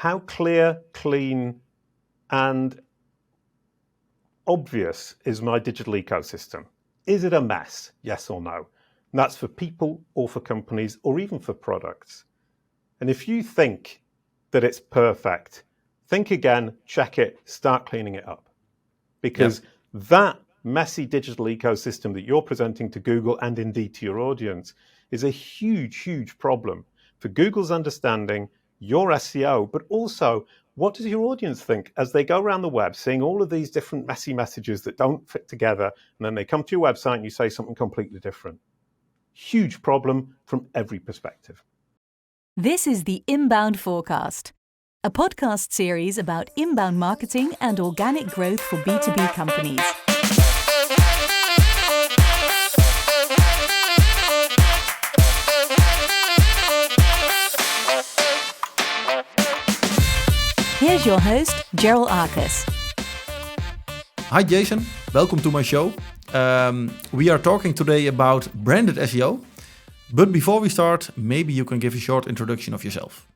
how clear, clean, and obvious is my digital ecosystem? Is it a mess? Yes or no? And that's for people or for companies or even for products. And if you think that it's perfect, think again, check it, start cleaning it up. Because that messy digital ecosystem that you're presenting to Google and indeed to your audience is a huge, huge problem for Google's understanding your SEO, but also what does your audience think as they go around the web seeing all of these different messy messages that don't fit together, and then they come to your website and you say something completely different. Huge problem from every perspective. This is the Inbound4Cast, a podcast series about inbound marketing and organic growth for B2B companies. Here's your host, Gerald Arcus. Hi Jason, welcome to my show. We are talking today about branded SEO. But before we start, maybe you can give a short introduction of yourself.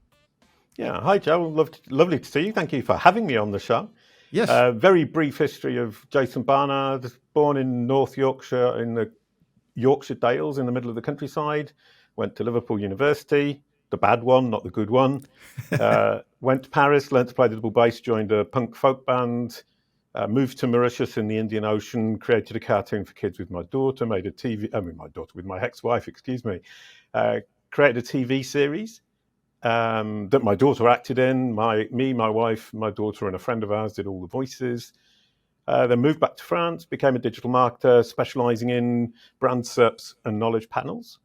Yeah, hi Joe, lovely to see you. Thank you for having me on the show. Yes. Very brief history of Jason Barnard, born in North Yorkshire in the Yorkshire Dales in the middle of the countryside, went to Liverpool University, the bad one, not the good one. Went to Paris, learned to play the double bass, joined a punk folk band, moved to Mauritius in the Indian Ocean, created a cartoon for kids with my daughter, with my ex-wife, created a TV series that my daughter acted in. My wife, my daughter, and a friend of ours did all the voices. Then moved back to France, became a digital marketer, specializing in brand SERPs and knowledge panels.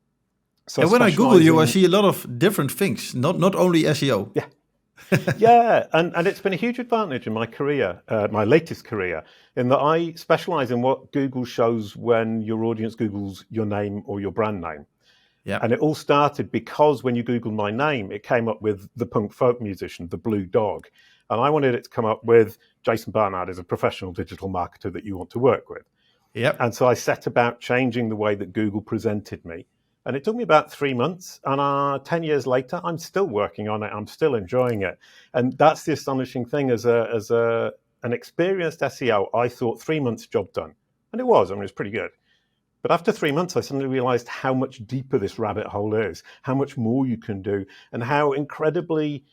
So and when I Google you, I see a lot of different things, not only SEO. Yeah. Yeah, and it's been a huge advantage in my career, my latest career, in that I specialize in what Google shows when your audience Googles your name or your brand name. Yeah. And it all started because when you Googled my name, it came up with the punk folk musician, the Blue Dog. And I wanted it to come up with Jason Barnard is a professional digital marketer that you want to work with. Yep. And so I set about changing the way that Google presented me. And it took me about 3 months, and 10 years later, I'm still working on it. I'm still enjoying it. And that's the astonishing thing. As an experienced SEO, I thought 3 months job done. And it was. I mean, it was pretty good. But after 3 months, I suddenly realized how much deeper this rabbit hole is, how much more you can do, and how incredibly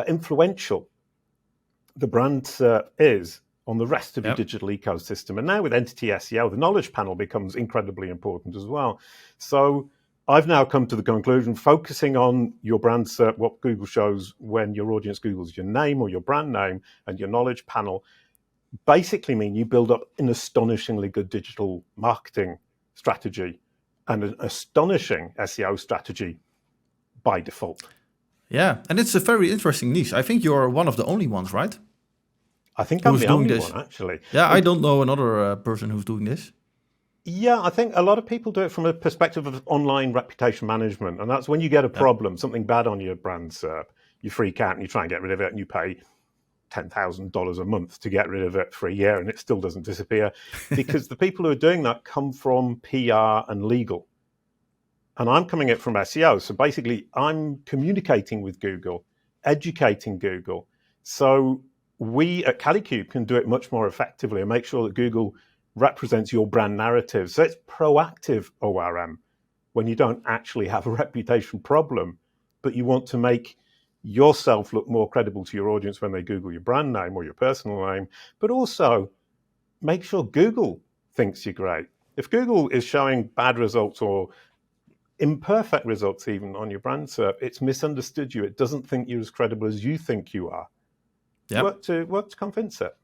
influential the brand SERP is on the rest of your digital ecosystem. And now with entity SEO, the knowledge panel becomes incredibly important as well. So I've now come to the conclusion, focusing on your brand SERP, what Google shows when your audience Googles your name or your brand name, and your knowledge panel, basically mean you build up an astonishingly good digital marketing strategy and an astonishing SEO strategy by default. Yeah, and it's a very interesting niche. I think you're one of the only ones, right? I think I'm the only one, actually. Yeah, I don't know another person who's doing this. Yeah, I think a lot of people do it from a perspective of online reputation management. And that's when you get a problem, something bad on your brand SERP, you freak out and you try and get rid of it, and you pay $10,000 a month to get rid of it for a year, and it still doesn't disappear. Because the people who are doing that come from PR and legal. And I'm coming at it from SEO. So basically, I'm communicating with Google, educating Google. So we at Kalicube can do it much more effectively and make sure that Google represents your brand narrative. So it's proactive ORM when you don't actually have a reputation problem, but you want to make yourself look more credible to your audience when they Google your brand name or your personal name, but also make sure Google thinks you're great. If Google is showing bad results or imperfect results even on your brand SERP, it's misunderstood you. It doesn't think you're as credible as you think you are. Work to convince it.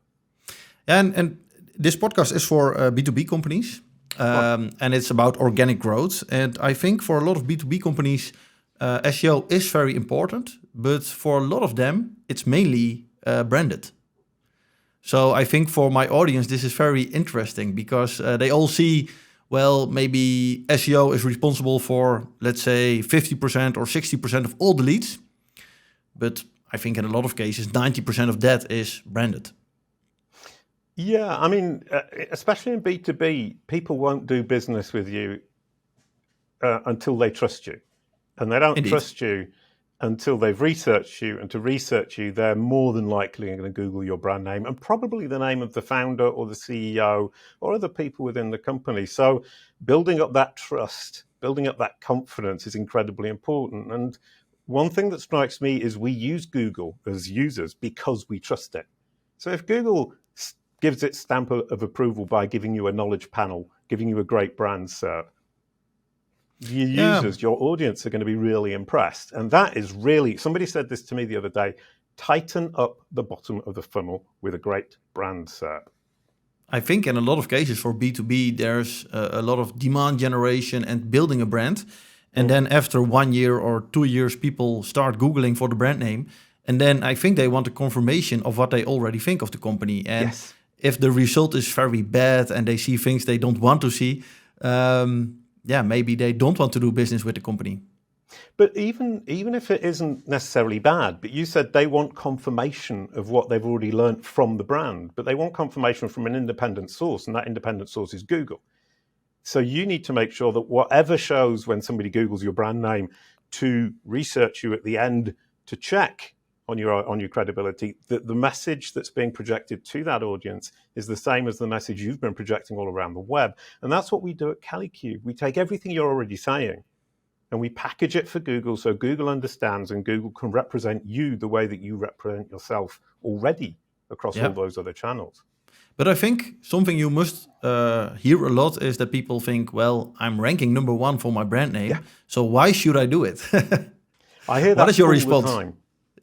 And this podcast is for B2B companies, and it's about organic growth. And I think for a lot of B2B companies, SEO is very important, but for a lot of them, it's mainly branded. So I think for my audience, this is very interesting because they all see, well, maybe SEO is responsible for, let's say, 50% or 60% of all the leads. But I think in a lot of cases, 90% of that is branded. Yeah, I mean, especially in B2B, people won't do business with you until they trust you. And they don't trust you until they've researched you. And to research you, they're more than likely going to Google your brand name and probably the name of the founder or the CEO or other people within the company. So building up that trust, building up that confidence is incredibly important. And one thing that strikes me is we use Google as users because we trust it. So if Google gives its stamp of approval by giving you a knowledge panel, giving you a great brand cert, your users, your audience are going to be really impressed. And that is really, somebody said this to me the other day, tighten up the bottom of the funnel with a great brand cert. I think in a lot of cases for B2B, there's a lot of demand generation and building a brand. And then after 1 year or 2 years, people start Googling for the brand name. And then I think they want a confirmation of what they already think of the company. And if the result is very bad and they see things they don't want to see, maybe they don't want to do business with the company. But even if it isn't necessarily bad, but you said they want confirmation of what they've already learned from the brand, but they want confirmation from an independent source, and that independent source is Google. So you need to make sure that whatever shows when somebody Googles your brand name to research you at the end to check on your credibility, that the message that's being projected to that audience is the same as the message you've been projecting all around the web. And that's what we do at Kalicube. We take everything you're already saying and we package it for Google so Google understands and Google can represent you the way that you represent yourself already across all those other channels. But I think something you must hear a lot is that people think, well, I'm ranking number 1 for my brand name, so why should I do it? I hear that what is your all response? the time.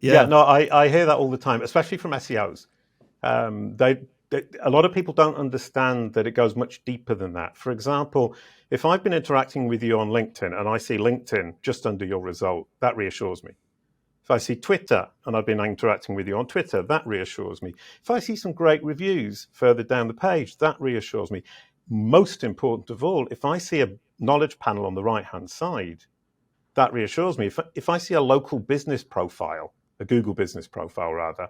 I hear that all the time, especially from SEOs. A lot of people don't understand that it goes much deeper than that. For example, if I've been interacting with you on LinkedIn and I see LinkedIn just under your result, that reassures me. If I see Twitter and I've been interacting with you on Twitter, that reassures me. If I see some great reviews further down the page, that reassures me. Most important of all, if I see a knowledge panel on the right-hand side, that reassures me. If I see a local business profile, a Google business profile rather,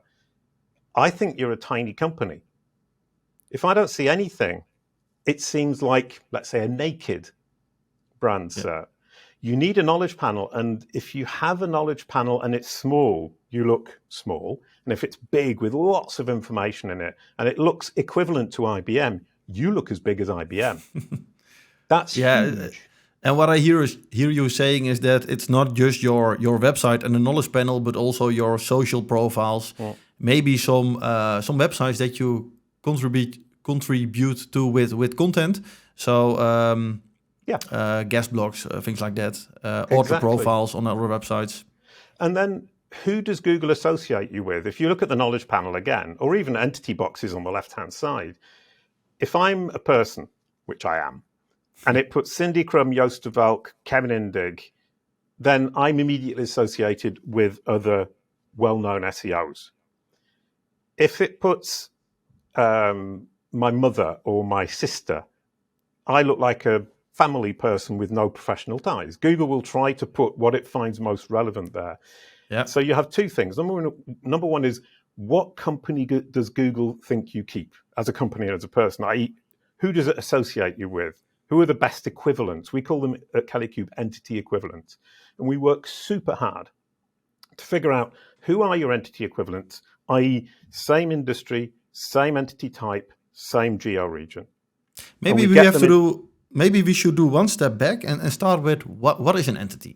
I think you're a tiny company. If I don't see anything, it seems like, let's say, a naked brand cert. You need a knowledge panel, and if you have a knowledge panel and it's small, you look small. And if it's big with lots of information in it, and it looks equivalent to IBM, you look as big as IBM. That's huge. And what I hear you saying is that it's not just your website and the knowledge panel, but also your social profiles, maybe some websites that you contribute to with content. So guest blogs, things like that, author profiles on other websites. And then who does Google associate you with? If you look at the knowledge panel again, or even entity boxes on the left-hand side, if I'm a person, which I am, and it puts Cindy Crum, Joost de Valk, Kevin Indig, then I'm immediately associated with other well-known SEOs. If it puts my mother or my sister, I look like a family person with no professional ties. Google will try to put what it finds most relevant there. So you have two things. Number one is, what company does Google think you keep as a company and as a person? i.e., who does it associate you with? Who are the best equivalents? We call them at Kalicube entity equivalents. And we work super hard to figure out who are your entity equivalents, i.e. same industry, same entity type, same geo region. Maybe we should do one step back and start with what is an entity?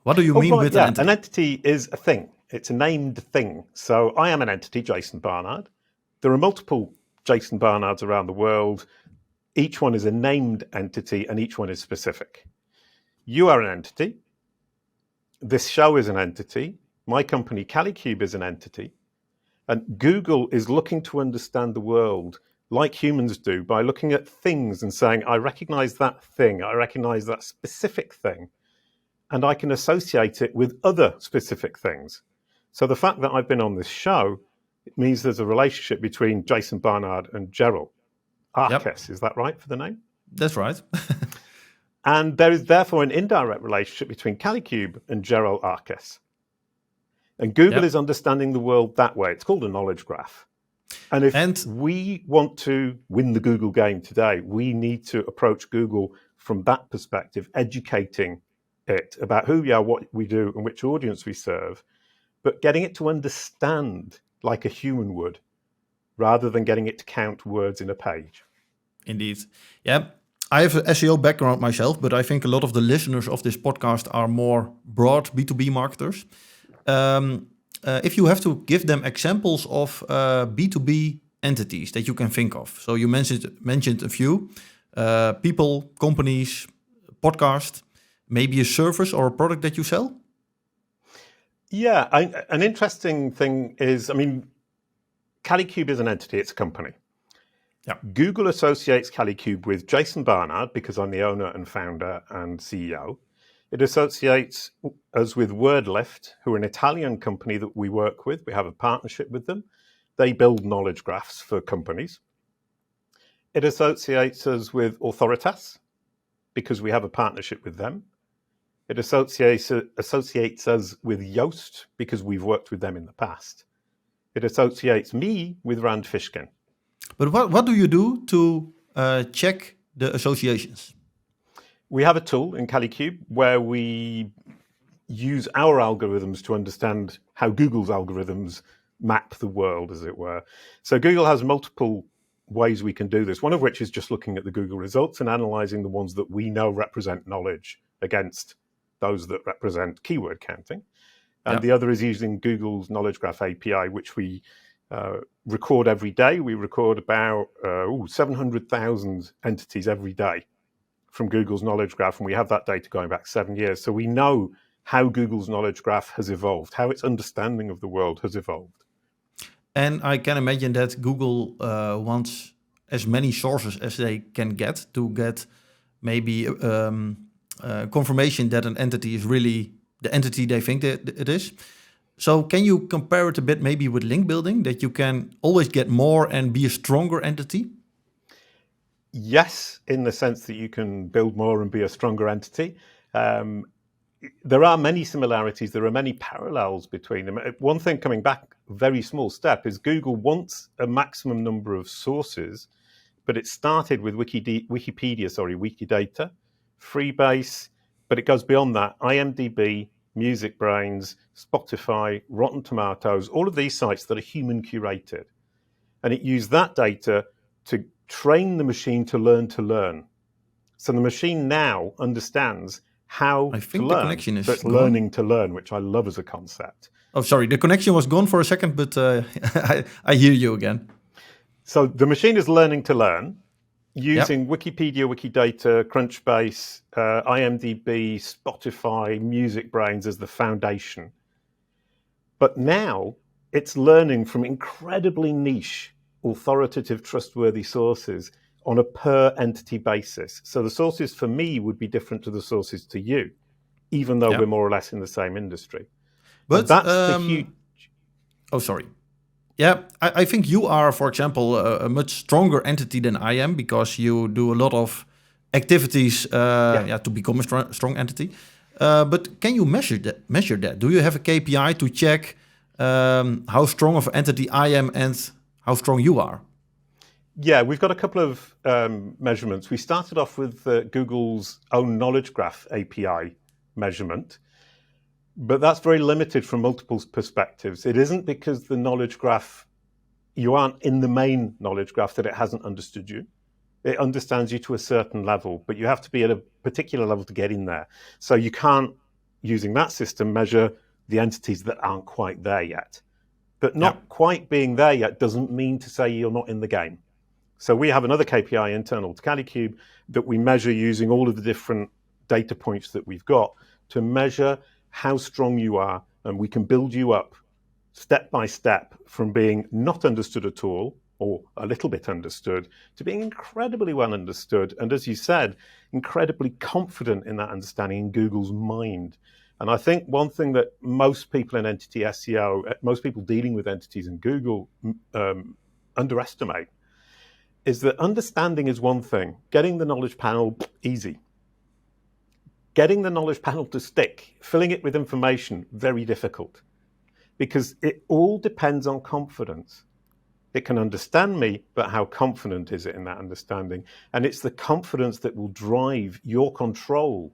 What do you mean with an entity? An entity is a thing. It's a named thing. So I am an entity, Jason Barnard. There are multiple Jason Barnards around the world. Each one is a named entity and each one is specific. You are an entity. This show is an entity. My company, Kalicube, is an entity. And Google is looking to understand the world like humans do by looking at things and saying, I recognize that thing. I recognize that specific thing. And I can associate it with other specific things. So the fact that I've been on this show, it means there's a relationship between Jason Barnard and Gerald Arquez. Is that right for the name? That's right. And there is therefore an indirect relationship between Kalicube and Gerald Arquez. And Google is understanding the world that way. It's called a knowledge graph. And if we want to win the Google game today, we need to approach Google from that perspective, educating it about who we are, what we do, and which audience we serve, but getting it to understand like a human would, rather than getting it to count words in a page. Indeed. Yeah. I have an SEO background myself, but I think a lot of the listeners of this podcast are more broad B2B marketers. If you have to give them examples of B2B entities that you can think of. So you mentioned a few, people, companies, podcast, maybe a service or a product that you sell? Yeah, an interesting thing is, Kalicube is an entity, it's a company. Yeah. Google associates Kalicube with Jason Barnard because I'm the owner and founder and CEO. It associates us with WordLift, who are an Italian company that we work with. We have a partnership with them. They build knowledge graphs for companies. It associates us with Authoritas because we have a partnership with them. It associates us with Yoast because we've worked with them in the past. It associates me with Rand Fishkin. But what do you do to check the associations? We have a tool in Kalicube where we use our algorithms to understand how Google's algorithms map the world, as it were. So Google has multiple ways we can do this, one of which is just looking at the Google results and analyzing the ones that we know represent knowledge against those that represent keyword counting. And the other is using Google's Knowledge Graph API, which we record every day. We record about 700,000 entities every day from Google's Knowledge Graph, and we have that data going back 7 years. So we know how Google's Knowledge Graph has evolved, how its understanding of the world has evolved. And I can imagine that Google wants as many sources as they can get to get maybe confirmation that an entity is really the entity they think that it is. So can you compare it a bit maybe with link building, that you can always get more and be a stronger entity? Yes, in the sense that you can build more and be a stronger entity. There are many similarities. There are many parallels between them. One thing coming back, very small step, is Google wants a maximum number of sources, but it started with Wikidata, Freebase, but it goes beyond that. IMDb, MusicBrainz, Spotify, Rotten Tomatoes, all of these sites that are human curated. And it used that data to train the machine to learn. So the machine now understands how I think to the learn. connection is so it's gone. learning to learn, which I love as a concept. Oh, sorry, the connection was gone for a second, but I hear you again. So the machine is learning to learn using Wikipedia, Wikidata, Crunchbase, IMDb, Spotify, MusicBrainz as the foundation. But now it's learning from incredibly niche, authoritative, trustworthy sources on a per entity basis. So the sources for me would be different to the sources to you, even though we're more or less in the same industry. But that's the huge... Oh, sorry. Yeah, I think you are, for example, a much stronger entity than I am, because you do a lot of activities to become a strong entity. But can you measure that? Do you have a KPI to check how strong of an entity I am and how strong you are? Yeah, we've got a couple of measurements. We started off with Google's own Knowledge Graph API measurement, but that's very limited from multiple perspectives. It isn't because the Knowledge Graph, you aren't in the main Knowledge Graph, that it hasn't understood you. It understands you to a certain level, but you have to be at a particular level to get in there. So you can't, using that system, measure the entities that aren't quite there yet. But not quite being there yet doesn't mean to say you're not in the game. So we have another KPI internal to Kalicube that we measure using all of the different data points that we've got to measure how strong you are, and we can build you up step by step from being not understood at all, or a little bit understood, to being incredibly well understood. And as you said, incredibly confident in that understanding in Google's mind. And I think one thing that most people in entity SEO, most people dealing with entities in Google underestimate is that understanding is one thing. Getting the knowledge panel, easy. Getting the knowledge panel to stick, filling it with information, very difficult. Because it all depends on confidence. It can understand me, but how confident is it in that understanding? And it's the confidence that will drive your control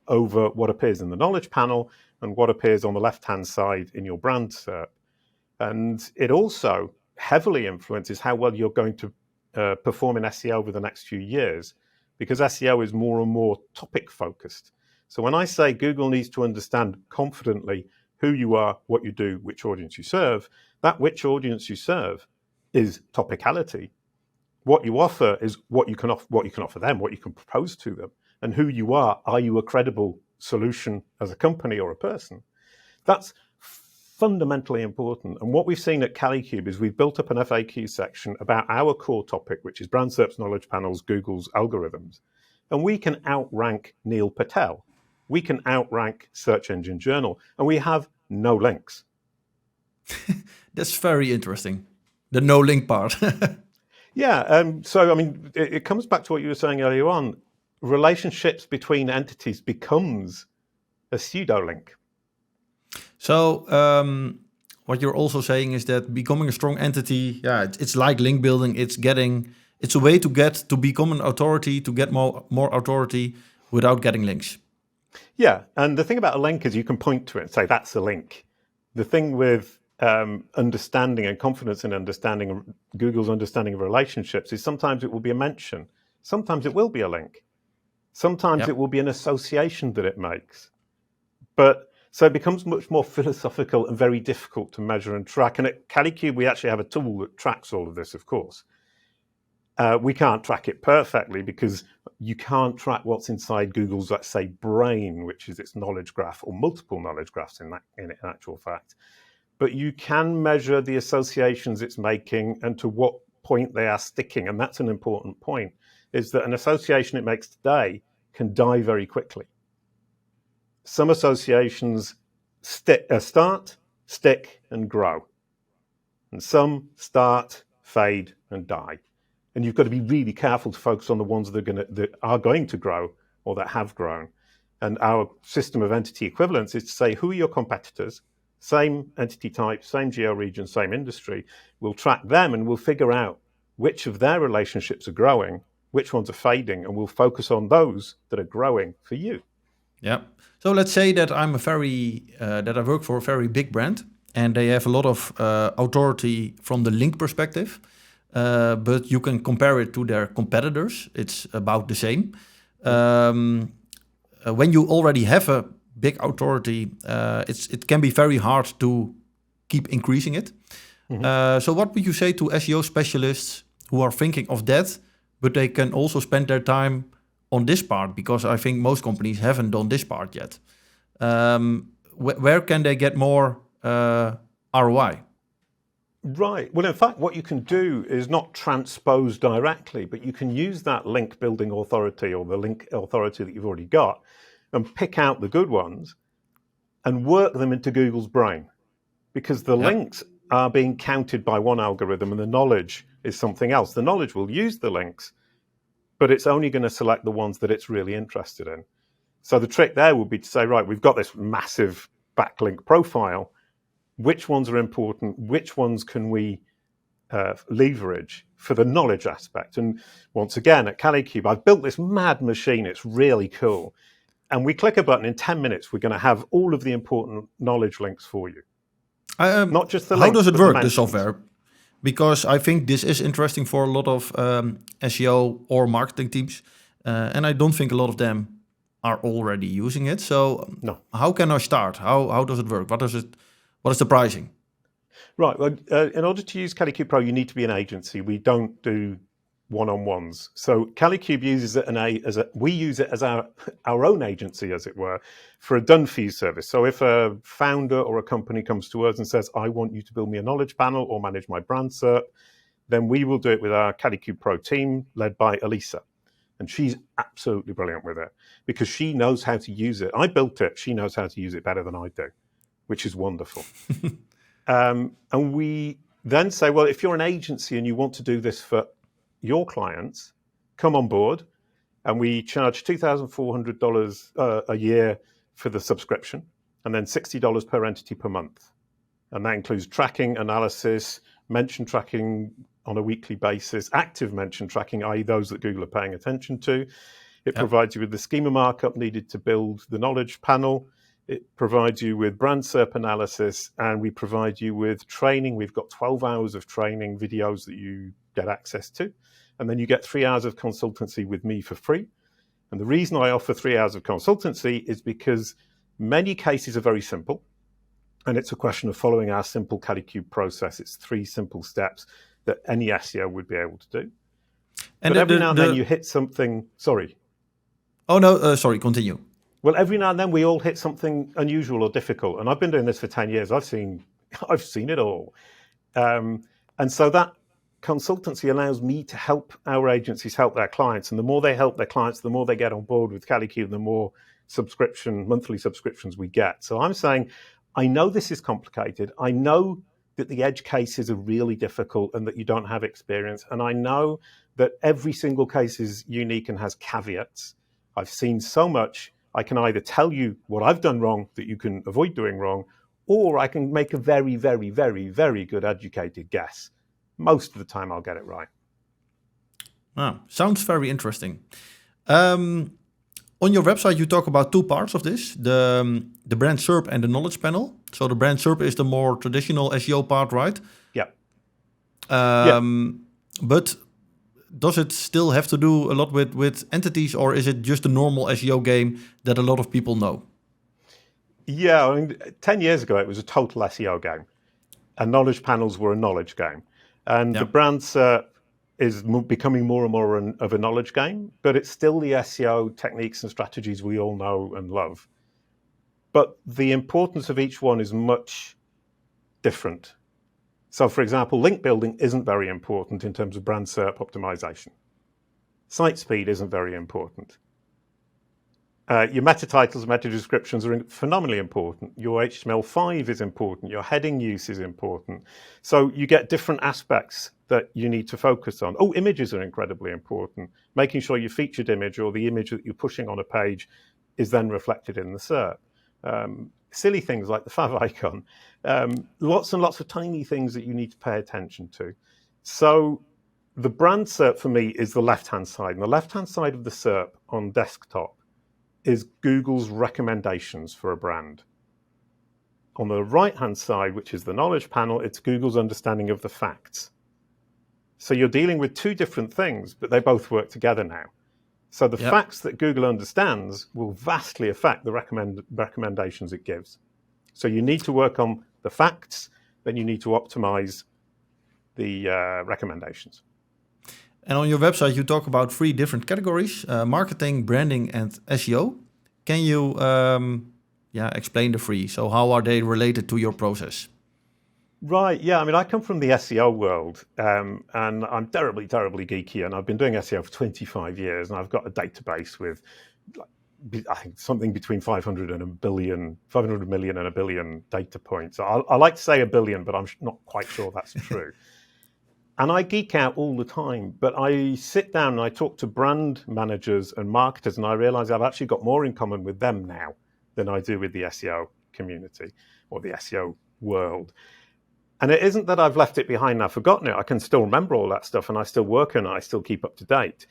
over what appears in the knowledge panel and what appears on the left-hand side in your brand SERP. And it also heavily influences how well you're going to perform in SEO over the next few years, because SEO is more and more topic focused. So when I say Google needs to understand confidently who you are, what you do, which audience you serve, that which audience you serve is topicality. What you offer is what you can offer them, what you can propose to them, and who you are. Are you a credible solution as a company or a person? That's fundamentally important. And what we've seen at Kalicube is we've built up an FAQ section about our core topic, which is brand SERPs, knowledge panels, Google's algorithms. And we can outrank Neil Patel. We can outrank Search Engine Journal, and we have no links. That's very interesting. The no link part. Yeah. So, I mean, it comes back to what you were saying earlier on. Relationships between entities becomes a pseudo link. So what you're also saying is that becoming a strong entity, it's like link building. It's a way to become an authority, to get more authority without getting links. Yeah, and the thing about a link is you can point to it and say that's a link. The thing with understanding and confidence in understanding Google's understanding of relationships is sometimes it will be a mention, sometimes it will be a link, sometimes it will be an association that it makes. But so it becomes much more philosophical and very difficult to measure and track. And at Kalicube, we actually have a tool that tracks all of this, of course. We can't track it perfectly because you can't track what's inside Google's, let's say, brain, which is its knowledge graph, or multiple knowledge graphs in actual fact. But you can measure the associations it's making and to what point they are sticking. And that's an important point, is that an association it makes today can die very quickly. Some associations start, stick, and grow. And some start, fade, and die. And you've got to be really careful to focus on the ones that are going to grow or that have grown. And our system of entity equivalence is to say, who are your competitors? Same entity type, same geo region, same industry. We'll track them and we'll figure out which of their relationships are growing, which ones are fading, and we'll focus on those that are growing for you. Yeah. So let's say that that I work for a very big brand and they have a lot of authority from the link perspective. But you can compare it to their competitors. It's about the same. When you already have a big authority, it can be very hard to keep increasing it. Mm-hmm. So what would you say to SEO specialists who are thinking of that, but they can also spend their time on this part? Because I think most companies haven't done this part yet. Where can they get more ROI? Right. Well, in fact, what you can do is not transpose directly, but you can use that link building authority or the link authority that you've already got and pick out the good ones and work them into Google's brain, because the links are being counted by one algorithm and the knowledge is something else. The knowledge will use the links, but it's only going to select the ones that it's really interested in. So the trick there would be to say, right, we've got this massive backlink profile. Which ones are important? Which ones can we leverage for the knowledge aspect? And once again, at Kalicube, I've built this mad machine. It's really cool. And we click a button, in 10 minutes, we're going to have all of the important knowledge links for you. Not just the links. How does it work, the software? Because I think this is interesting for a lot of SEO or marketing teams. And I don't think a lot of them are already using it. So how can I start? How does it work? What is the pricing? Right. Well, in order to use Kalicube Pro, you need to be an agency. We don't do one-on-ones. So Kalicube uses it we use it as our own agency, as it were, for a done-for-you service. So if a founder or a company comes to us and says, I want you to build me a knowledge panel or manage my brand SERP, then we will do it with our Kalicube Pro team led by Elisa. And she's absolutely brilliant with it because she knows how to use it. I built it. She knows how to use it better than I do, which is wonderful. And we then say, well, if you're an agency and you want to do this for your clients, come on board. And we charge $2,400 a year for the subscription and then $60 per entity per month. And that includes tracking, analysis, mention tracking on a weekly basis, active mention tracking, i.e. those that Google are paying attention to. It provides you with the schema markup needed to build the knowledge panel. It provides you with brand SERP analysis, and we provide you with training. We've got 12 hours of training videos that you get access to. And then you get 3 hours of consultancy with me for free. And the reason I offer 3 hours of consultancy is because many cases are very simple. And it's a question of following our simple Kalicube process. It's 3 simple steps that any SEO would be able to do. And but every now and then you hit something, sorry. Oh, no, sorry, continue. Well, every now and then we all hit something unusual or difficult. And I've been doing this for 10 years. I've seen it all. And so that consultancy allows me to help our agencies help their clients. And the more they help their clients, the more they get on board with Kalicube, the more monthly subscriptions we get. So I'm saying, I know this is complicated. I know that the edge cases are really difficult and that you don't have experience. And I know that every single case is unique and has caveats. I've seen so much. I can either tell you what I've done wrong that you can avoid doing wrong, or I can make a very, very, very, very good educated guess. Most of the time I'll get it right. Wow, sounds very interesting. On your website, you talk about 2 parts of this, the brand SERP and the knowledge panel. So the brand SERP is the more traditional SEO part, right? Yeah. But does it still have to do a lot with entities, or is it just a normal SEO game that a lot of people know? Yeah, I mean, 10 years ago, it was a total SEO game. And knowledge panels were a knowledge game. And the brand SERP is becoming more and more of a knowledge game, but it's still the SEO techniques and strategies we all know and love. But the importance of each one is much different. So, for example, link building isn't very important in terms of brand SERP optimization. Site speed isn't very important. Your meta titles, meta descriptions are phenomenally important. Your HTML5 is important. Your heading use is important. So you get different aspects that you need to focus on. Oh, images are incredibly important. Making sure your featured image or the image that you're pushing on a page is then reflected in the SERP. Silly things like the fav icon. Lots and lots of tiny things that you need to pay attention to. So the brand SERP for me is the left-hand side. And the left-hand side of the SERP on desktop is Google's recommendations for a brand. On the right-hand side, which is the knowledge panel, it's Google's understanding of the facts. So you're dealing with 2 different things, but they both work together now. So the facts that Google understands will vastly affect the recommendations it gives. So you need to work on the facts, then you need to optimize the recommendations. And on your website, you talk about 3 different categories, marketing, branding, and SEO. Can you explain the 3? So how are they related to your process? Right, yeah. I mean, I come from the SEO world, and I'm terribly, terribly geeky, and I've been doing SEO for 25 years, and I've got a database with, I think, something between 500 million and a billion data points. I like to say a billion, but I'm not quite sure that's true. And I geek out all the time, but I sit down and I talk to brand managers and marketers, and I realize I've actually got more in common with them now than I do with the SEO community or the SEO world. And it isn't that I've left it behind and I've forgotten it. I can still remember all that stuff and I still work on it. I still keep up to date.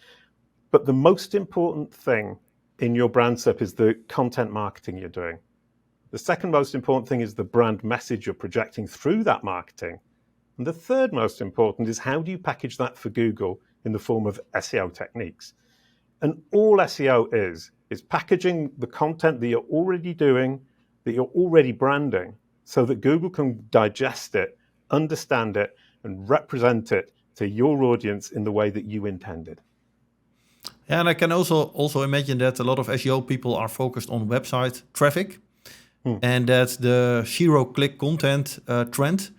But the most important thing in your brand SERP is the content marketing you're doing. The second most important thing is the brand message you're projecting through that marketing. And the third most important is how do you package that for Google in the form of SEO techniques? And all SEO is packaging the content that you're already doing, that you're already branding, so that Google can digest it, understand it, and represent it to your audience in the way that you intended. Yeah, and I can also imagine that a lot of SEO people are focused on website traffic, and that the zero-click content trend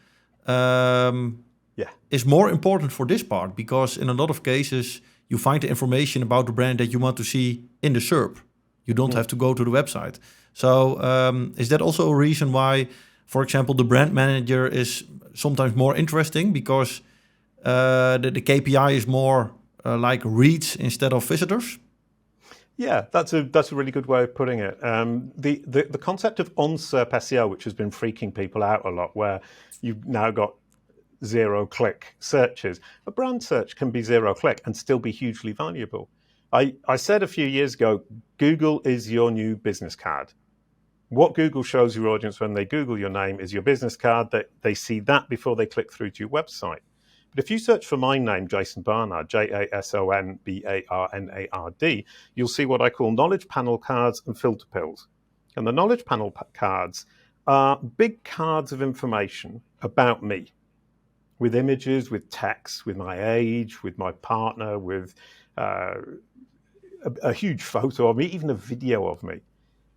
is more important for this part, because in a lot of cases you find the information about the brand that you want to see in the SERP. You don't have to go to the website. So is that also a reason why, for example, the brand manager is sometimes more interesting, because the KPI is more like reads instead of visitors? Yeah, that's a really good way of putting it. The concept of on-SERP SEO, which has been freaking people out a lot, where you've now got zero-click searches. A brand search can be zero-click and still be hugely valuable. I said a few years ago, Google is your new business card. What Google shows your audience when they Google your name is your business card. That they see that before they click through to your website. But if you search for my name, Jason Barnard, JasonBarnard, you'll see what I call knowledge panel cards and filter pills. And the knowledge panel cards are big cards of information about me, with images, with text, with my age, with my partner, with a huge photo of me, even a video of me.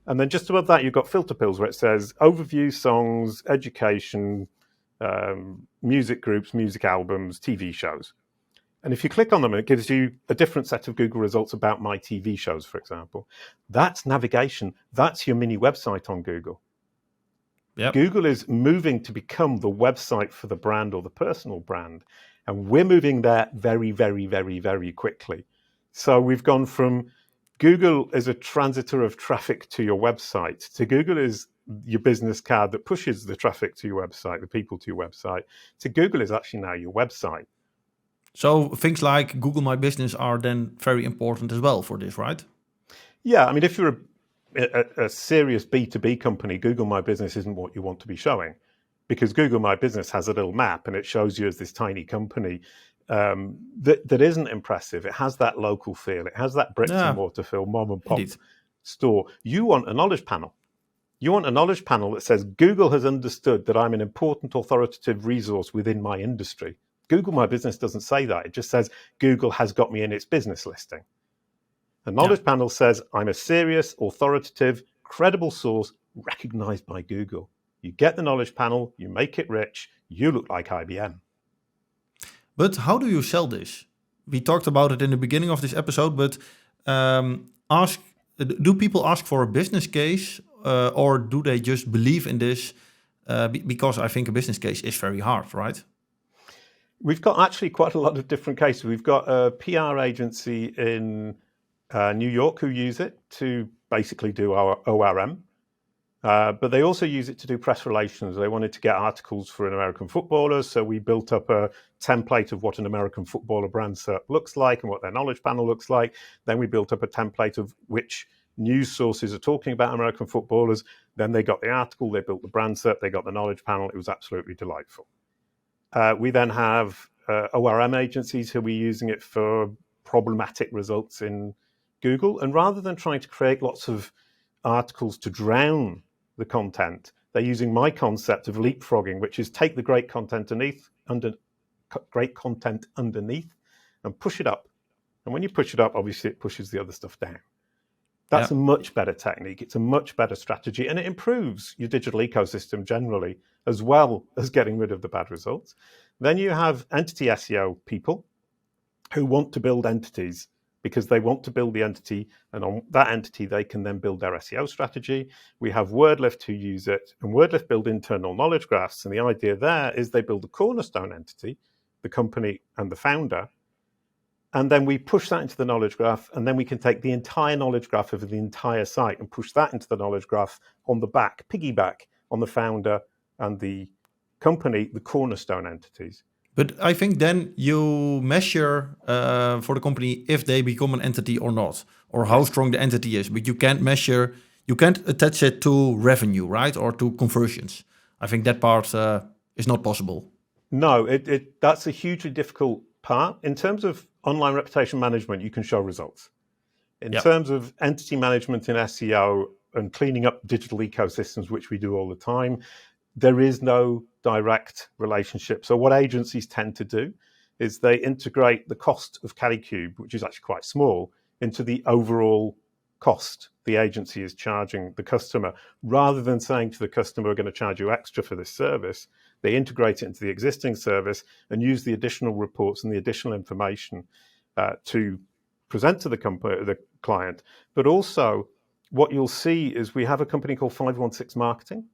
And then just above that, you've got filter pills where it says overview, songs, education, music groups, music albums, TV shows. And if you click on them, it gives you a different set of Google results about my TV shows, for example. That's navigation. That's your mini website on Google. Yep. Google is moving to become the website for the brand or the personal brand. And we're moving there very, very, very, very quickly. So we've gone from Google as a transitor of traffic to your website to Google is your business card that pushes the traffic to your website, the people to your website, to Google is actually now your website. So things like Google My Business are then very important as well for this, right? Yeah, I mean, if you're a serious B2B company, Google My Business isn't what you want to be showing, because Google My Business has a little map and it shows you as this tiny company that isn't impressive. It has that local feel. It has that bricks and mortar feel, mom and pop store. You want a knowledge panel. You want a knowledge panel that says Google has understood that I'm an important authoritative resource within my industry. Google My Business doesn't say that. It just says Google has got me in its business listing. The knowledge panel says I'm a serious, authoritative, credible source recognized by Google. You get the knowledge panel, you make it rich, you look like IBM. But how do you sell this? We talked about it in the beginning of this episode, but do people ask for a business case or do they just believe in this? Because I think a business case is very hard, right? We've got actually quite a lot of different cases. We've got a PR agency in New York who use it to basically do our ORM. But they also use it to do press relations. They wanted to get articles for an American footballer, so we built up a template of what an American footballer brand SERP looks like and what their knowledge panel looks like. Then we built up a template of which news sources are talking about American footballers. Then they got the article, they built the brand SERP, they got the knowledge panel. It was absolutely delightful. We then have ORM agencies who are using it for problematic results in Google. And rather than trying to create lots of articles to drown the content, they're using my concept of leapfrogging, which is take the great content underneath and push it up. And when you push it up, obviously it pushes the other stuff down. That's a much better technique. It's a much better strategy, and it improves your digital ecosystem generally, as well as getting rid of the bad results. Then you have entity SEO people who want to build entities because they want to build the entity, and on that entity, they can then build their SEO strategy. We have WordLift who use it, and WordLift build internal knowledge graphs. And the idea there is they build a cornerstone entity, the company and the founder, and then we push that into the knowledge graph, and then we can take the entire knowledge graph of the entire site and push that into the knowledge graph on the back, piggyback on the founder and the company, the cornerstone entities. But I think then you measure for the company if they become an entity or not, or how strong the entity is. But you can't measure, you can't attach it to revenue, right? Or to conversions. I think that part is not possible. No, that's a hugely difficult part. In terms of online reputation management, you can show results. In terms of entity management in SEO and cleaning up digital ecosystems, which we do all the time, there is no direct relationship. So what agencies tend to do is they integrate the cost of Kalicube, which is actually quite small, into the overall cost the agency is charging the customer. Rather than saying to the customer, we're going to charge you extra for this service, they integrate it into the existing service and use the additional reports and the additional information to present to the client. But also what you'll see is we have a company called 516 Marketing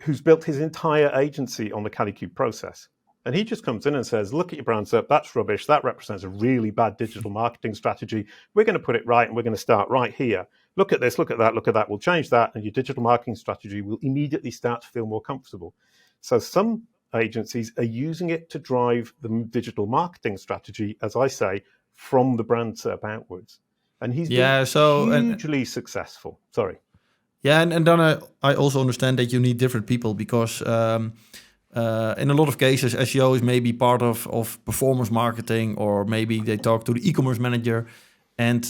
who's built his entire agency on the Kalicube process. And he just comes in and says, look at your brand SERP, that's rubbish. That represents a really bad digital marketing strategy. We're going to put it right, and we're going to start right here. Look at this, look at that, look at that. We'll change that, and your digital marketing strategy will immediately start to feel more comfortable. So some agencies are using it to drive the digital marketing strategy, as I say, from the brand SERP outwards. And he's Yeah, been so hugely successful. Sorry. yeah, and then I also understand that you need different people because in a lot of cases, SEO is maybe part of performance marketing, or maybe they talk to the e-commerce manager, and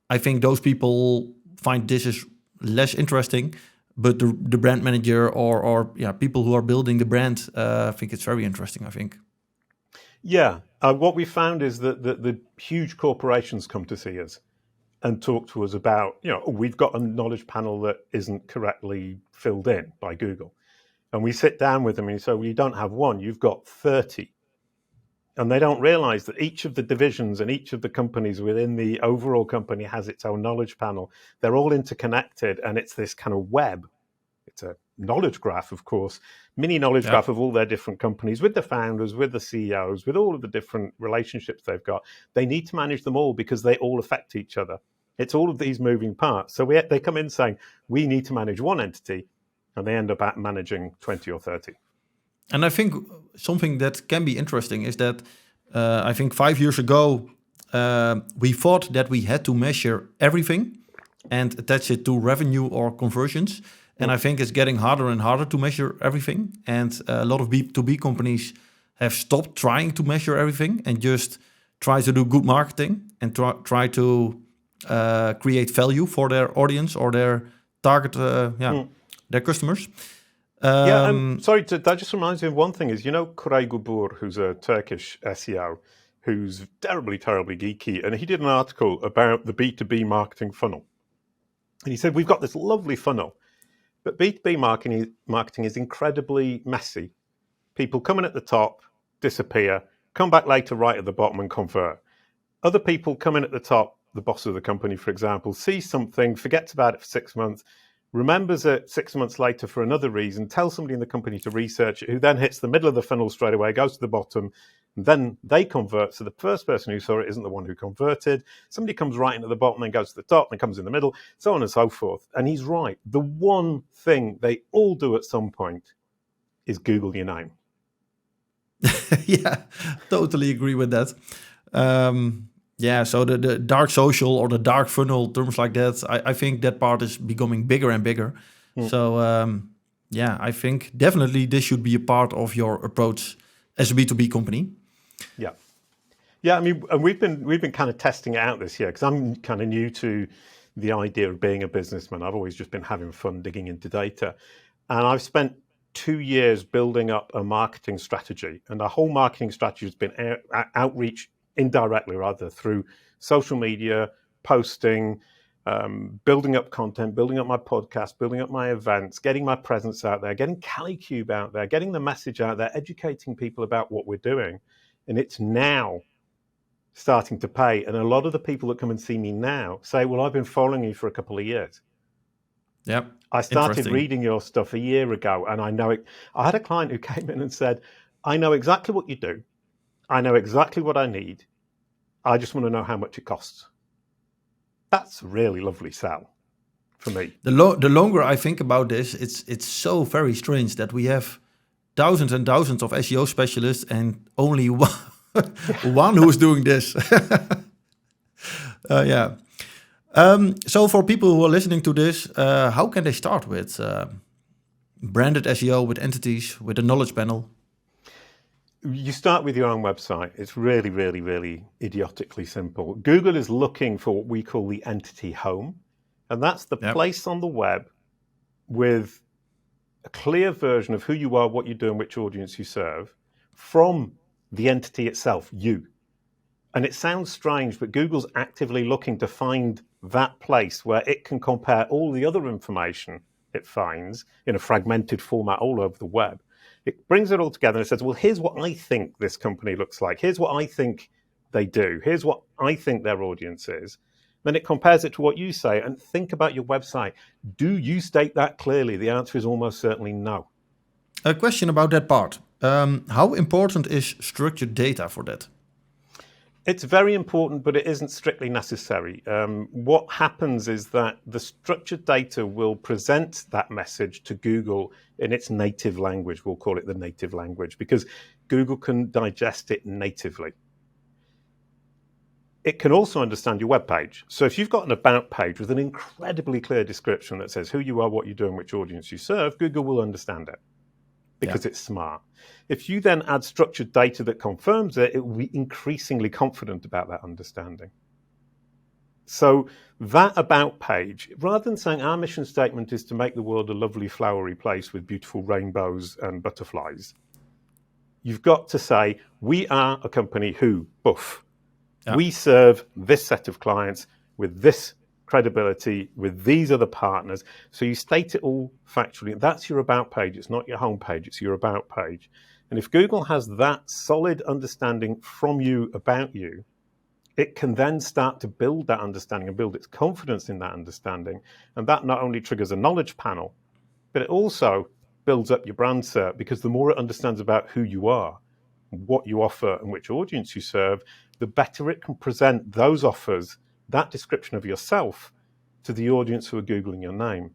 I think those people find this is less interesting. But the brand manager or people who are building the brand, think it's very interesting. I think. Yeah. What we found is that the huge corporations come to see us and talk to us about, we've got a knowledge panel that isn't correctly filled in by Google. And we sit down with them and you say, well, you don't have one, you've got 30. And they don't realize that each of the divisions and each of the companies within the overall company has its own knowledge panel. They're all interconnected, and it's this kind of web. It's a knowledge graph, of course, mini knowledge graph of all their different companies, with the founders, with the CEOs, with all of the different relationships they've got. They need to manage them all because they all affect each other. It's all of these moving parts. So they come in saying, we need to manage one entity, and they end up managing 20 or 30. And I think something that can be interesting is that I think 5 years ago, we thought that we had to measure everything and attach it to revenue or conversions. And I think it's getting harder and harder to measure everything. And a lot of B2B companies have stopped trying to measure everything and just try to do good marketing and try to create value for their audience or their target, their customers. Sorry, that just reminds me of one thing is, Kalicube, who's a Turkish SEO, who's terribly, terribly geeky, and he did an article about the B2B marketing funnel. And he said, we've got this lovely funnel, but B2B marketing is incredibly messy. People come in at the top, disappear, come back later right at the bottom and convert. Other people come in at the top, the boss of the company, for example, sees something, forgets about it for 6 months, remembers it 6 months later for another reason, tells somebody in the company to research it, who then hits the middle of the funnel straight away, goes to the bottom, and then they convert. So the first person who saw it isn't the one who converted. Somebody comes right into the bottom, then goes to the top, then comes in the middle, so on and so forth. And he's right. The one thing they all do at some point is Google your name. Yeah, totally agree with that. So the dark social or the dark funnel, terms like that, I think that part is becoming bigger and bigger. So, I think definitely this should be a part of your approach as a B2B company. Yeah. I mean, and we've been kind of testing it out this year because I'm kind of new to the idea of being a businessman. I've always just been having fun digging into data. And I've spent 2 years building up a marketing strategy. And our whole marketing strategy has been outreach indirectly, rather, through social media, posting, building up content, building up my podcast, building up my events, getting my presence out there, getting Kalicube out there, getting the message out there, educating people about what we're doing. And it's now starting to pay. And a lot of the people that come and see me now say, well, I've been following you for a couple of years. Yep. I started reading your stuff a year ago, and I know it. I had a client who came in and said, I know exactly what you do. I know exactly what I need. I just want to know how much it costs. That's a really lovely sell for me. The longer I think about this, it's so very strange that we have thousands and thousands of SEO specialists and only one who's doing this. So for people who are listening to this, how can they start with branded SEO, with entities, with a knowledge panel? You start with your own website. It's really, really, really idiotically simple. Google is looking for what we call the entity home. And that's the place on the web with a clear version of who you are, what you do, and which audience you serve from the entity itself, you. And it sounds strange, but Google's actively looking to find that place where it can compare all the other information it finds in a fragmented format all over the web. It brings it all together and it says, well, here's what I think this company looks like. Here's what I think they do. Here's what I think their audience is. Then it compares it to what you say, and think about your website. Do you state that clearly? The answer is almost certainly no. A question about that part. How important is structured data for that? It's very important, but it isn't strictly necessary. What happens is that the structured data will present that message to Google in its native language. We'll call it the native language because Google can digest it natively. It can also understand your web page. So if you've got an about page with an incredibly clear description that says who you are, what you're doing, which audience you serve, Google will understand it because it's smart. If you then add structured data that confirms it, it will be increasingly confident about that understanding. So that about page, rather than saying our mission statement is to make the world a lovely flowery place with beautiful rainbows and butterflies, you've got to say, we are a company who, boof. Yeah. We serve this set of clients with this credibility, with these other partners. So you state it all factually. That's your about page. It's not your home page. It's your about page. And if Google has that solid understanding from you about you, it can then start to build that understanding and build its confidence in that understanding. And that not only triggers a knowledge panel, but it also builds up your brand SERP, because the more it understands about who you are, what you offer, and which audience you serve, the better it can present those offers, that description of yourself, to the audience who are Googling your name.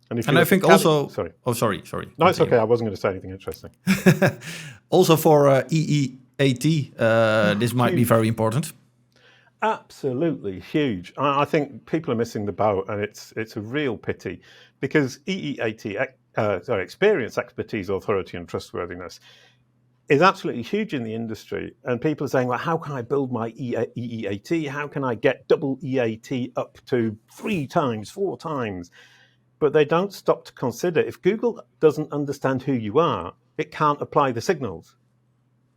And I think also... Sorry. Oh, sorry. No, Continue. it's okay. I wasn't going to say anything interesting. Also for EEAT, this might be very important. Absolutely huge. I think people are missing the boat, and it's a real pity, because EEAT, experience, expertise, authority, and trustworthiness, is absolutely huge in the industry. And people are saying, well, how can I build my EEAT? How can I get double EAT up to 3 times, 4 times? But they don't stop to consider, if Google doesn't understand who you are, it can't apply the signals.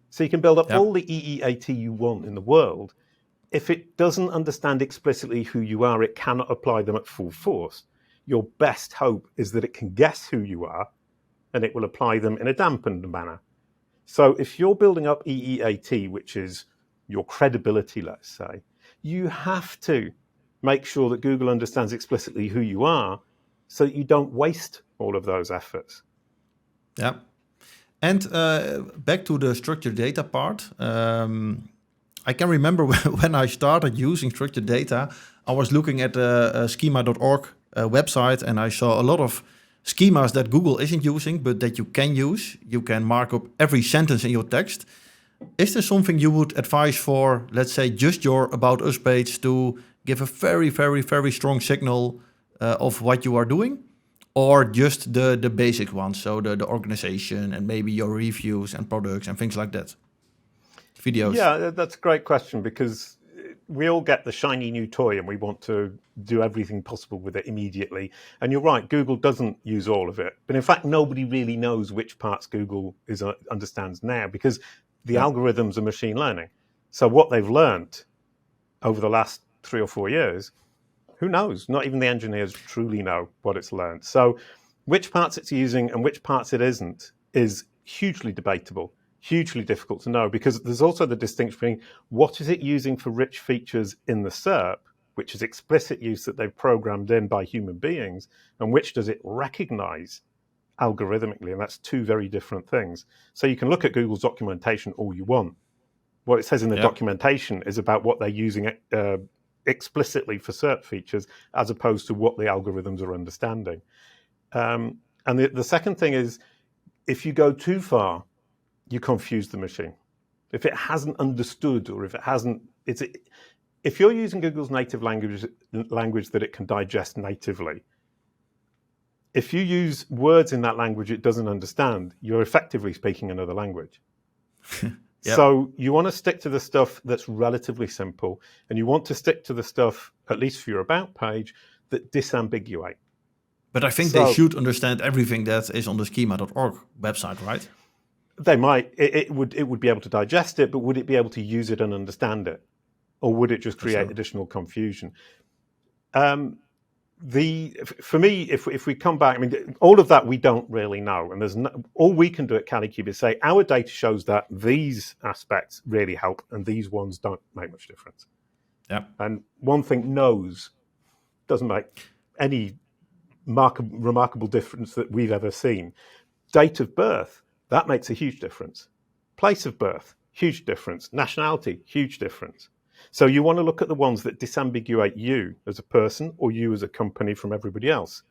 So you can build up all the EEAT you want in the world. If it doesn't understand explicitly who you are, it cannot apply them at full force. Your best hope is that it can guess who you are, and it will apply them in a dampened manner. So if you're building up EEAT, which is your credibility, let's say, you have to make sure that Google understands explicitly who you are, so that you don't waste all of those efforts. Yeah. And back to the structured data part, I can remember when I started using structured data, I was looking at the schema.org website, and I saw a lot of schemas that Google isn't using, but that you can use. You can mark up every sentence in your text. Is there something you would advise for, let's say, just your About Us page to give a very, very, very strong signal of what you are doing? Or just the basic ones, so the organization and maybe your reviews and products and things like that? Videos. Yeah, that's a great question, because we all get the shiny new toy and we want to do everything possible with it immediately. And you're right, Google doesn't use all of it. But in fact, nobody really knows which parts Google understands now, because the algorithms are machine learning. So what they've learned over the last 3 or 4 years, who knows? Not even the engineers truly know what it's learned. So which parts it's using and which parts it isn't is hugely debatable. Hugely difficult to know, because there's also the distinction between what is it using for rich features in the SERP, which is explicit use that they've programmed in by human beings, and which does it recognize algorithmically, and that's 2 very different things. So you can look at Google's documentation all you want. What it says in the documentation is about what they're using explicitly for SERP features, as opposed to what the algorithms are understanding. And the second thing is, if you go too far, you confuse the machine. If it hasn't understood, or if it hasn't, if you're using Google's native language that it can digest natively, if you use words in that language it doesn't understand, you're effectively speaking another language. So you want to stick to the stuff that's relatively simple, and you want to stick to the stuff, at least for your About page, that disambiguate. But I think they should understand everything that is on the schema.org website, right? They might. It would be able to digest it, but would it be able to use it and understand it, or would it just create additional confusion? For me, if we come back, I mean, all of that we don't really know, and all we can do at Kalicube is say our data shows that these aspects really help, and these ones don't make much difference. Yeah. And one thing knows doesn't make any remarkable difference that we've ever seen. Date of birth. That makes a huge difference. Place of birth, huge difference. Nationality, huge difference. So you want to look at the ones that disambiguate you as a person or you as a company from everybody else.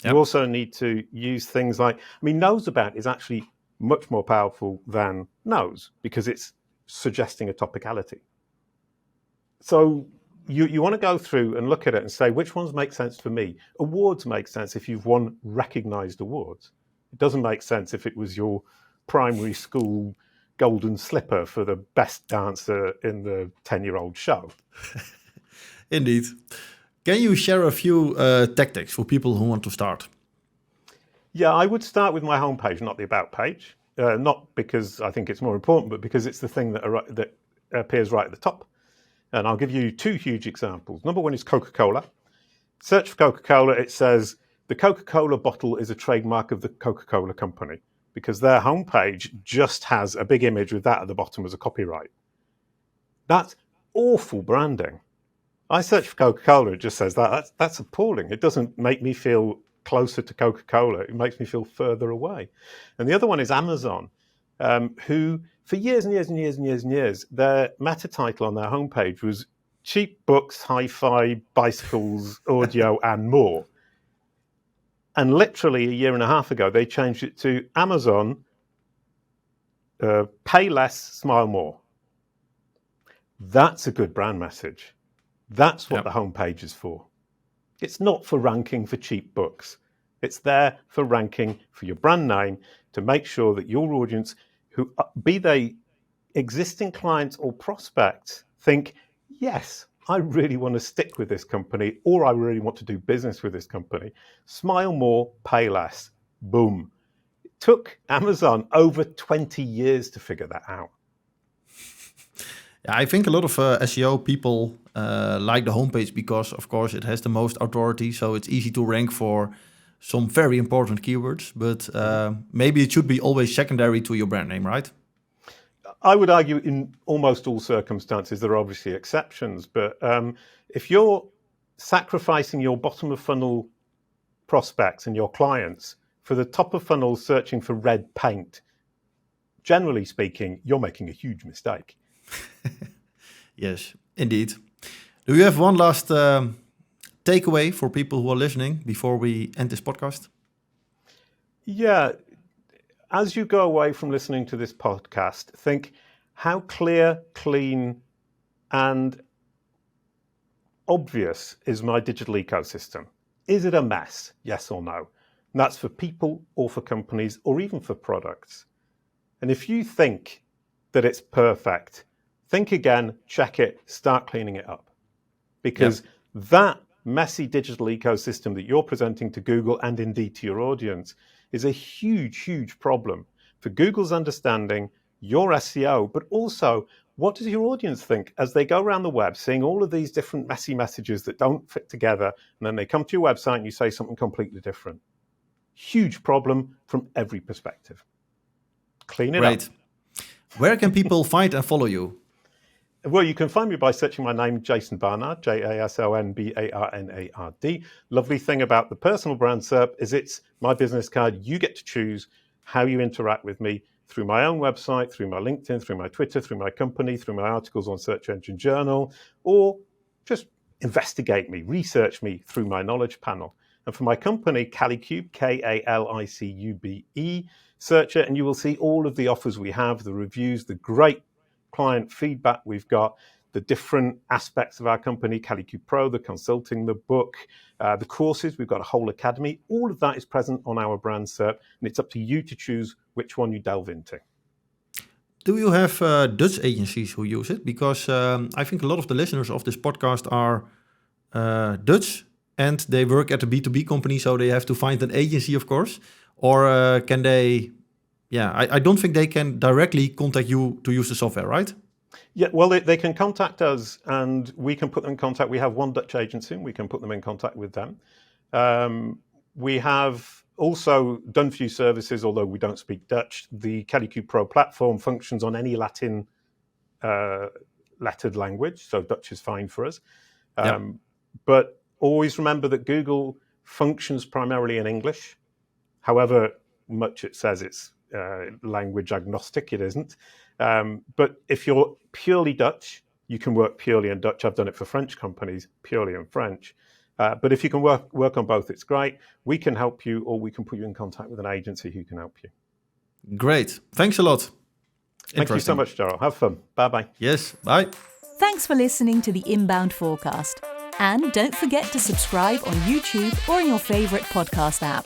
Yep. You also need to use things like, knows about is actually much more powerful than knows, because it's suggesting a topicality. So you want to go through and look at it and say, which ones make sense for me? Awards make sense if you've won recognized awards. It doesn't make sense if it was your primary school golden slipper for the best dancer in the 10-year-old show. Indeed. Can you share a few tactics for people who want to start? Yeah, I would start with my homepage, not the About page. Not because I think it's more important, but because it's the thing that appears right at the top. And I'll give you two huge examples. Number one is Coca-Cola. Search for Coca-Cola. It says the Coca-Cola bottle is a trademark of the Coca-Cola company, because their homepage just has a big image with that at the bottom as a copyright. That's awful branding. I search for Coca-Cola, it just says that. That's appalling. It doesn't make me feel closer to Coca-Cola. It makes me feel further away. And the other one is Amazon, who for years and years and years and years and years, their meta title on their homepage was cheap books, hi-fi, bicycles, audio, and more. And literally a year and a half ago, they changed it to Amazon, pay less, smile more. That's a good brand message. That's what the homepage is for. It's not for ranking for cheap books. It's there for ranking for your brand name, to make sure that your audience, who be they existing clients or prospects, think, yes, I really want to stick with this company, or I really want to do business with this company. Smile more, pay less. Boom. It took Amazon over 20 years to figure that out. I think a lot of SEO people like the homepage because, of course, it has the most authority, so it's easy to rank for some very important keywords, but maybe it should be always secondary to your brand name, right? I would argue in almost all circumstances, there are obviously exceptions, but if you're sacrificing your bottom of funnel prospects and your clients for the top of funnel searching for red paint, generally speaking, you're making a huge mistake. Yes, indeed. Do you have one last takeaway for people who are listening before we end this podcast? Yeah. As you go away from listening to this podcast, think, how clear, clean, and obvious is my digital ecosystem? Is it a mess? Yes or no? And that's for people or for companies or even for products. And if you think that it's perfect, think again, check it, start cleaning it up. Because that messy digital ecosystem that you're presenting to Google and indeed to your audience is a huge, huge problem for Google's understanding your SEO, but also what does your audience think as they go around the web, seeing all of these different messy messages that don't fit together, and then they come to your website and you say something completely different. Huge problem from every perspective. Clean it up. Where can people find and follow you? Well, you can find me by searching my name, Jason Barnard, JasonBarnard. Lovely thing about the personal brand SERP is it's my business card. You get to choose how you interact with me through my own website, through my LinkedIn, through my Twitter, through my company, through my articles on Search Engine Journal, or just investigate me, research me through my knowledge panel. And for my company, Kalicube, Kalicube, search it and you will see all of the offers we have, the reviews, the great client feedback we've got, the different aspects of our company, Kalicube Pro, the consulting, the book, the courses. We've got a whole academy. All of that is present on our brand SERP, and it's up to you to choose which one you delve into. Do you have Dutch agencies who use it? Because I think a lot of the listeners of this podcast are Dutch and they work at a B2B company, so they have to find an agency, of course. Or can they... Yeah, I don't think they can directly contact you to use the software, right? Yeah, well, they can contact us and we can put them in contact. We have one Dutch agency and we can put them in contact with them. We have also done few services, although we don't speak Dutch. The Kalicube Pro platform functions on any Latin lettered language, so Dutch is fine for us. But always remember that Google functions primarily in English. However much it says it's language agnostic, it isn't. But if you're purely Dutch, you can work purely in Dutch. I've done it for French companies, purely in French. But if you can work on both, it's great. We can help you, or we can put you in contact with an agency who can help you. Great. Thanks a lot. Thank you so much, Gerald. Have fun. Bye-bye. Yes, bye. Thanks for listening to the Inbound4Cast. And don't forget to subscribe on YouTube or in your favorite podcast app.